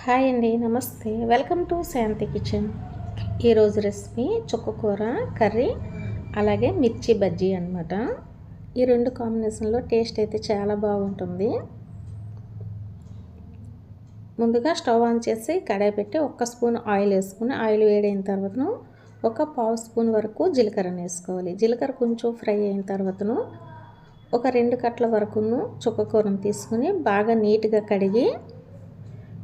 Hi అండి, నమస్తే. Welcome to Shanti kitchen. ఈరోజు రెసిపీ చుక్కకూర కర్రీ అలాగే మిర్చి బజ్జీ అనమాట. ఈ రెండు కాంబినేషన్లో టేస్ట్ అయితే చాలా బాగుంటుంది. ముందుగా స్టవ్ ఆన్ చేసి కడాయి పెట్టి 1 స్పూన్ ఆయిల్ వేసుకుని ఆయిల్ వేడైన తర్వాతను 1/2 స్పూన్ వరకు జీలకర్రను వేసుకోవాలి. జీలకర్ర కొంచెం ఫ్రై అయిన తర్వాతను 2 కట్టల వరకును చుక్కకూరను తీసుకుని బాగా నీట్గా కడిగి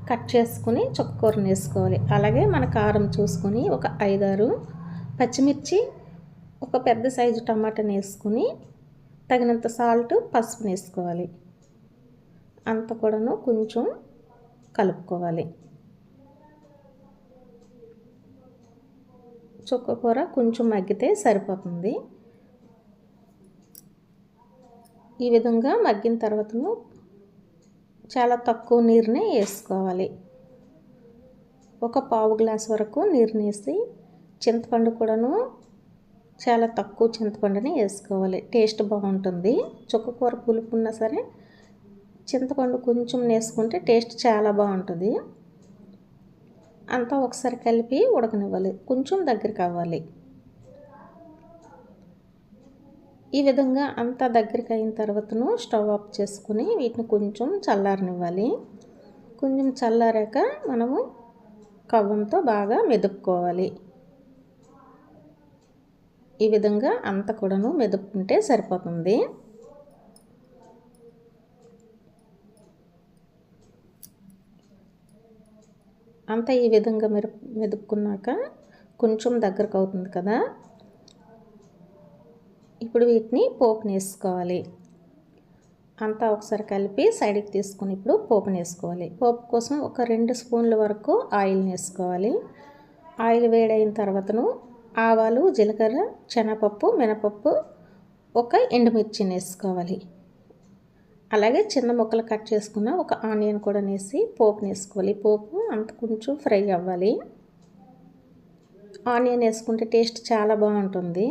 కట్ చేసుకుని చుక్కకూరను వేసుకోవాలి. అలాగే మన కారం చూసుకొని 5-6 పచ్చిమిర్చి, ఒక పెద్ద సైజు టమాటాని వేసుకుని తగినంత సాల్ట్, పసుపుని వేసుకోవాలి. అంత కూడాను కొంచెం కలుపుకోవాలి. చుక్కకూర కొంచెం మగ్గితే సరిపోతుంది. ఈ విధంగా మగ్గిన తర్వాతను చాలా తక్కువ నీరునే వేసుకోవాలి. 1/4 గ్లాస్ వరకు నీరుని వేసి చింతపండు కూడాను చాలా తక్కువ చింతపండుని వేసుకోవాలి. టేస్ట్ బాగుంటుంది. చుక్కకూర పులుపు ఉన్నా సరే చింతపండు కొంచెం వేసుకుంటే టేస్ట్ చాలా బాగుంటుంది. అంతా ఒకసారి కలిపి ఉడకనివ్వాలి. కొంచెం దగ్గరికి అవ్వాలి. ఈ విధంగా అంతా దగ్గరికి అయిన తర్వాతను స్టవ్ ఆఫ్ చేసుకుని వీటిని కొంచెం చల్లారనివ్వాలి. కొంచెం చల్లారాక మనము కవ్వంతో బాగా మెదుపుకోవాలి. ఈ విధంగా అంతా కూడాను మెదుపుకుంటే సరిపోతుంది. అంతా ఈ విధంగా మెదుపుకున్నాక కొంచెం దగ్గరకు అవుతుంది కదా, ఇప్పుడు వీటిని పోపుని వేసుకోవాలి. అంతా ఒకసారి కలిపి సైడ్కి తీసుకుని ఇప్పుడు పోపుని వేసుకోవాలి. పోపు కోసం 2 స్పూన్ల వరకు ఆయిల్ని వేసుకోవాలి. ఆయిల్ వేడైన తర్వాతను ఆవాలు, జీలకర్ర, శనగపప్పు, మినపప్పు, 1 ఎండుమిర్చిని వేసుకోవాలి. అలాగే చిన్న ముక్కలు కట్ చేసుకున్న 1 ఆనియన్ కూడా వేసి పోపుని వేసుకోవాలి. పోపు అంత కొంచెం ఫ్రై అవ్వాలి. ఆనియన్ వేసుకుంటే టేస్ట్ చాలా బాగుంటుంది.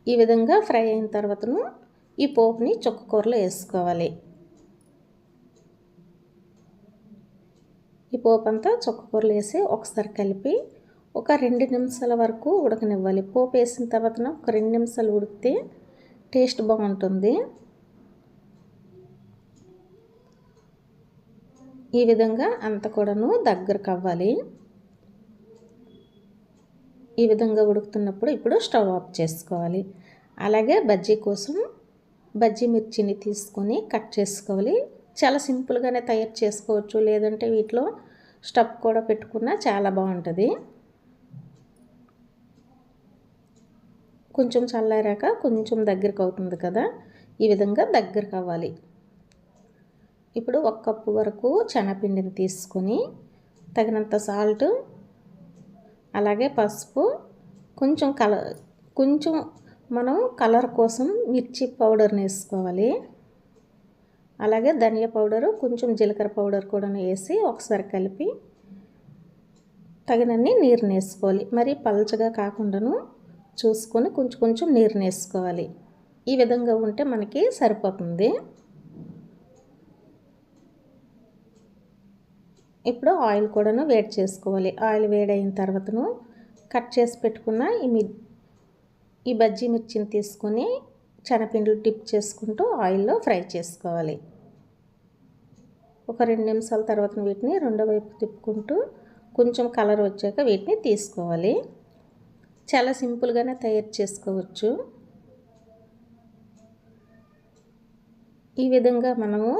ఈ విధంగా ఫ్రై అయిన తర్వాతను ఈ పోపుని చుక్కకూరలో వేసుకోవాలి. ఈ పోపు అంతా చుక్కకూరలో వేసి ఒకసారి కలిపి 2 నిమిషాల వరకు ఉడకనివ్వాలి. పోపు వేసిన తర్వాతను 2 నిమిషాలు ఉడికితే టేస్ట్ బాగుంటుంది. ఈ విధంగా అంత కూడాను దగ్గరకు అవ్వాలి. ఈ విధంగా ఉడుకుతున్నప్పుడు ఇప్పుడు స్టవ్ ఆఫ్ చేసుకోవాలి. అలాగే బజ్జీ కోసం బజ్జీ మిర్చిని తీసుకొని కట్ చేసుకోవాలి. చాలా సింపుల్గానే తయారు చేసుకోవచ్చు, లేదంటే వీటిలో స్టఫ్ కూడా పెట్టుకున్నా చాలా బాగుంటుంది. కొంచెం చల్లారాక కొంచెం దగ్గరకు అవుతుంది కదా, ఈ విధంగా దగ్గరకు అవ్వాలి. ఇప్పుడు 1 కప్పు వరకు శనగపిండిని తీసుకొని తగినంత సాల్ట్, అలాగే పసుపు, కొంచెం మనం కలర్ కోసం మిర్చి పౌడర్ని వేసుకోవాలి. అలాగే ధనియా పౌడరు, కొంచెం జీలకర్ర పౌడర్ కూడా వేసి ఒకసారి కలిపి తగినన్ని నీరుని వేసుకోవాలి. మరి పల్చగా కాకుండాను చూసుకొని కొంచెం నీరుని వేసుకోవాలి. ఈ విధంగా ఉంటే మనకి సరిపోతుంది. ఇప్పుడు ఆయిల్ కూడాను వేడి చేసుకోవాలి. ఆయిల్ వేడైన తర్వాతను కట్ చేసి పెట్టుకున్న ఈ బజ్జీ మిర్చిని తీసుకొని శనగపిండిలో డిప్ చేసుకుంటూ ఆయిల్లో ఫ్రై చేసుకోవాలి. 2 నిమిషాల తర్వాత వీటిని రెండో వైపు తిప్పుకుంటూ కొంచెం కలర్ వచ్చాక వీటిని తీసుకోవాలి. చాలా సింపుల్గానే తయారు చేసుకోవచ్చు. ఈ విధంగా మనము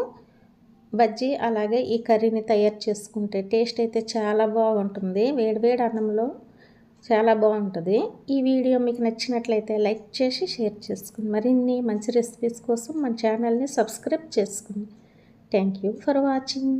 బజ్జీ అలాగే ఈ కర్రీని తయారు చేసుకుంటే టేస్ట్ అయితే చాలా బాగుంటుంది. వేడివేడి అన్నంలో చాలా బాగుంటుంది. ఈ వీడియో మీకు నచ్చినట్లయితే లైక్ చేసి షేర్ చేసుకుని మరిన్ని మంచి రెసిపీస్ కోసం మన ఛానల్ని సబ్స్క్రైబ్ చేసుకోండి. Thank you for watching.